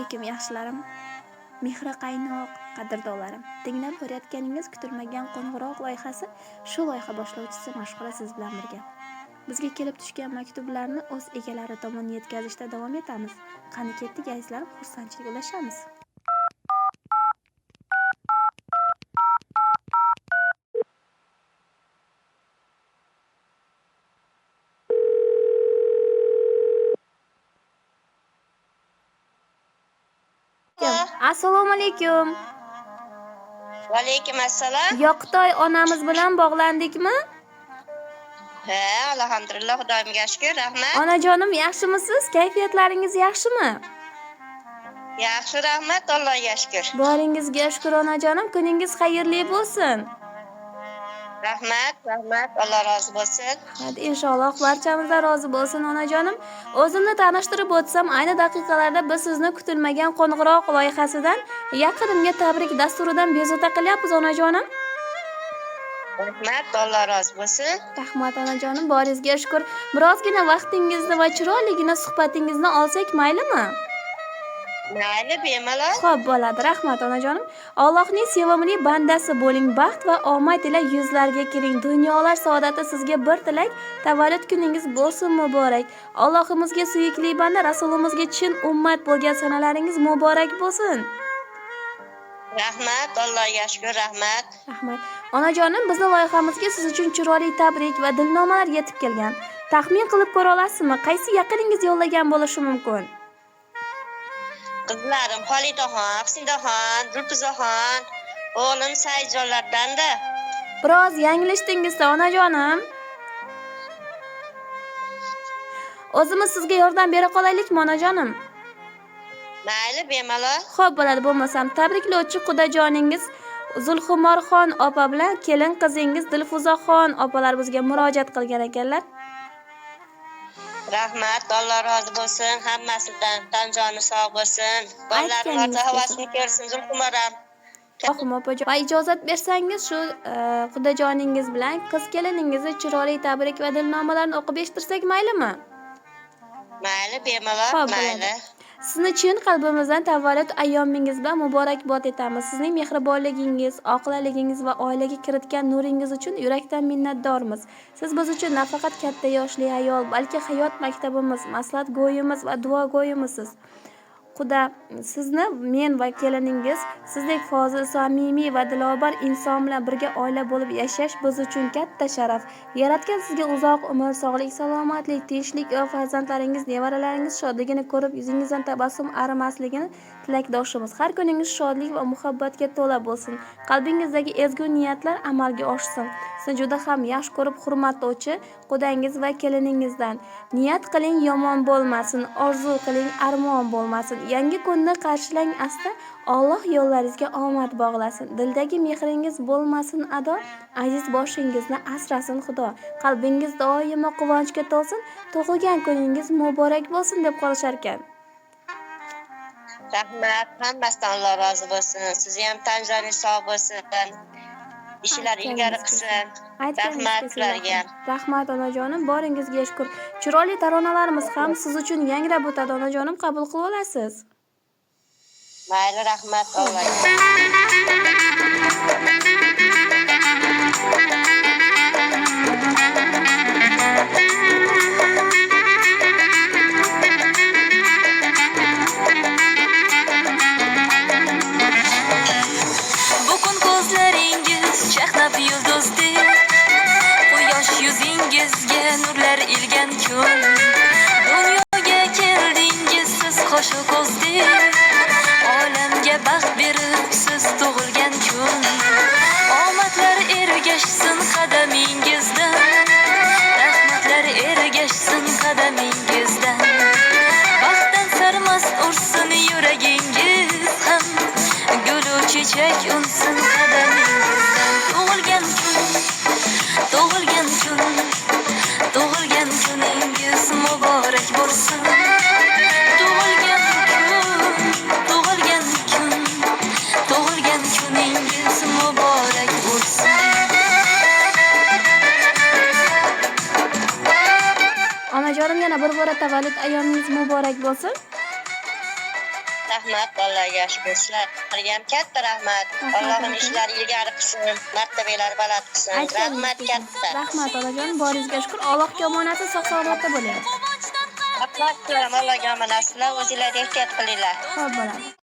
alaykum yaxshilarim. Mehri qaynoq qadrdonlarim. Tinglab ko'rayotganingiz kutilmagan qo'ng'iroq loyihasi, shu loyiha boshlovchisi Mashhura siz bilan birga. Bizga kelib tushgan maktublarni o'z egalari tomon yetkazishda davom etamiz. Qani ketdik azizlarim, xursandchilik ulashamiz. Assalomu alaykum. Va alaykum assalom. Yoqtoy onamiz bilan bog'landikmi? Ha, alhamdulillah, Xudoyimga shukr, rahmat. Onajonim, yaxshimisiz? Kayfiyatlaringiz yaxshimi? Yaxshi, rahmat, Allohga shukr. Boringizga shukr onajonim, kuningiz xayrli bo'lsin. Rahmat, Alloh rozi bo'lsin. Hadi inshaalloh barchamizdan rozi bo'lsin onajonim. O'zimni tanishtirib o'tsam, ayni daqiqalarda biz sizni kutilmagan qo'ng'iroq loyihasidan yaqinimga tabrik dasturidan bezovta qilyapmiz onajonim. Rahmat, Alloh rozi bo'lsin. Rahmat onajonim, boringizga shukr. Birozgina vaqtingizni va chiroyligina suhbatingizni olsak maylimi? Mayli, bemalol. Xo'p bo'ladi, rahmat onajonim. Allohning sevimli bandasi bo'ling, baxt va omad ila yuzlarga kiring. Dunyolar saodati sizga bir tilak, tavallud kuningiz bo'lsin muborak. Allohimizga suyukli banda, rasulimizga chin ummat bo'lgan sanalaringiz muborak bo'lsin. Rahmat, Allohga shukr, rahmat. Rahmat. Onajonim, bizning loyihamizga siz uchun chiroyli tabrik va dilnomalar yetib kelgan. Taxmin qilib ko'ra olasizmi, qaysi yaqiningiz yo'llagan bo'lishi mumkin? Qizlarim Xolidaxon, Husnidaxon, Zulfizaxon, o'g'lim Saidjonlardan-da. Biroz yanglishdingiz-da onajonim. O'zimiz sizga yordam bera qolaylikmi onajonim? Mayli, bemalol. Xo'p bo'ladi, bo'lmasam tabriklovchi qudajoningiz Zulxumorxon opa bilan kelin qizingiz Dilfuzaxon opalar bizga murojaat qilgan ekanlar. Rahmat, Alloh rozi bo'lsin hammasidan. Tanjoni sog' bo'lsin. Bolalarning ota havasini ko'rsin Zulxumoram. Rahim opajon, va ijozat bersangiz shu qudajoningiz bilan qiz keliningizni chiroyli tabrik va dilnomalarni o'qib eshittirsak maylimi? Mayli, bemalol, mayli. Sizni chin qalbimizdan tavallud ayyomingiz bilan muborakbod etamiz. Sizning mehribonligingiz, oqilaligingiz va oilaga kiritgan nuringiz uchun yurakdan minnatdormiz. Siz biz uchun nafaqat katta yoshli ayol, balki hayot maktabimiz, maslahat go'yimiz va duo go'yimisiz. Xudo sizni, men va keliningiz sizdek fozil, samimiy va dilobar inson bilan birga oila bo'lib yashash biz uchun katta sharaf. Yaratgan sizga uzoq umr, sog'lik, salomatlik, tinchlik va farzandlaringiz, nevaralaringiz shodligini ko'rib yuzingizdan tabassum arimasligini tilakdoshimiz. Har kuningiz shodlik va muhabbatga to'la bo'lsin. Qalbingizdagi ezgu niyatlar amalga oshsin. Sizni juda ham yaxshi ko'rib hurmatlovchi qudangiz va keliningizdan. Niyat qiling yomon bo'lmasin, orzu qiling armon bo'lmasin. Yangi kunni qarshilang asta, Alloh yo'llaringizga omad bog'lasin. Dildagi mehringiz bo'lmasin ado, aziz boshingizni asrasin Xudo. Qalbingiz doimo quvonchga to'lsin, tug'ilgan kuningiz muborak bo'lsin deb qolishar ekan. Rahmat, hammasidan Alloh rozi bo'lsin. Siz ham tanjoningiz sog' bo'lsin. Ishlar ilgari qilsin. Rahmat sizlarga. Rahmat onajonim, boringizga shukr. Chiroyli taronalarimiz ham siz uchun yangrab o'tadi onajonim, qabul qilib olasiz. Mayli, rahmat Allohga. Bugun ko'zlaringiz chaqnab yulduzdek, quyosh yuzingizga nurlar ilgan kun. Dunyoga keldingiz siz qo'shu ko'zdek, olamga baxt berib siz tug'ilgan kun. Omadlar ergashsin qadamingizdan, rahmatlar ergashsin qadamingizdan. Baxtdan sarmast ursin yuragingiz ham, gulu chechak unsin qadamingizdan. Tug'ilgan kun, tug'ilgan kun, tug'ilgan kuningiz muborak bo'lsin. Tug'ilgan kun, tug'ilgan kun, tug'ilgan kuningiz muborak bo'lsin. Onajonim, yana bir bora tavallud ayyomingiz muborak bo'lsin. Rahmat, Allohga shukr. Sizlarga ham katta rahmat. Allohim ishlari ilgari qilsin, martabalari baland qilsin. Rahmat katta. Rahmat onajon, boringizga shukr. Allohga omonatli, sog' salomatda bo'ling. Rahmat qilaman, Allohga omonat. Sizlar o'zinglar ehtiyot qilinglar. Xo'p bo'ladi.